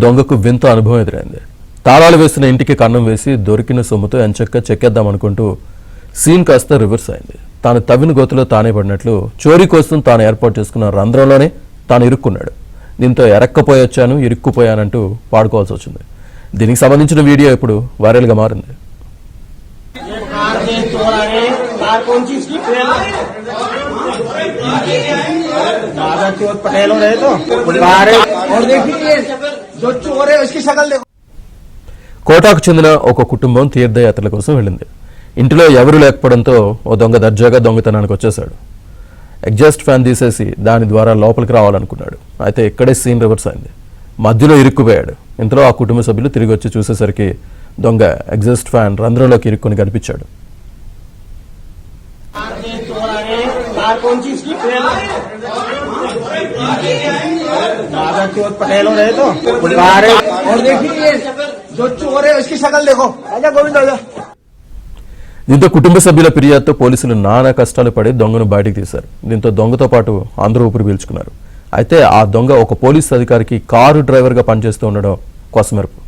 దొంగకు వింత అనుభవం ఎదురైంది. తాళాలు వేసిన ఇంటికి కన్నం వేసి దొరికిన సొమ్ముతో ఎంచక్క చెక్కేద్దామనుకుంటూ సీన్ కాస్త రివర్స్ అయింది. తాను తవ్విన గోతులో తానే పడినట్లు చోరీ కోసం తాను ఏర్పాటు చేసుకున్న రంధ్రంలోనే తాను ఇరుక్కున్నాడు. దీంతో ఎరక్కపోయొచ్చాను, ఇరుక్కుపోయానంటూ పాడుకోవాల్సి వచ్చింది. దీనికి సంబంధించిన వీడియో ఇప్పుడు వైరల్గా మారింది. కోటాకు చెందిన ఒక కుటుంబం తీర్థయాత్రల కోసం వెళ్ళింది. ఇంటిలో ఎవరూ లేకపోవడంతో ఓ దొంగ దర్జాగా దొంగతనానికి వచ్చేశాడు. ఎగ్జాస్ట్ ఫ్యాన్ తీసేసి దాని ద్వారా లోపలికి రావాలనుకున్నాడు. అయితే ఇక్కడే సీన్ రివర్స్ అయింది. మధ్యలో ఇరుక్కుపోయాడు. ఇంతలో ఆ కుటుంబ సభ్యులు తిరిగి వచ్చి చూసేసరికి దొంగ ఎగ్జాస్ట్ ఫ్యాన్ రంధ్రంలోకి ఇరుక్కుని కనిపించాడు. దీంతో కుటుంబ సభ్యుల ఫిర్యాదుతో పోలీసులు నానా కష్టాలు పడి దొంగను బయటకు తీశారు. దీంతో దొంగతో పాటు అందరూ ఊపిరి పీల్చుకున్నారు. అయితే ఆ దొంగ ఒక పోలీస్ అధికారికి కారు డ్రైవర్ గా పనిచేస్తూ ఉండడం కొసమెరుపు.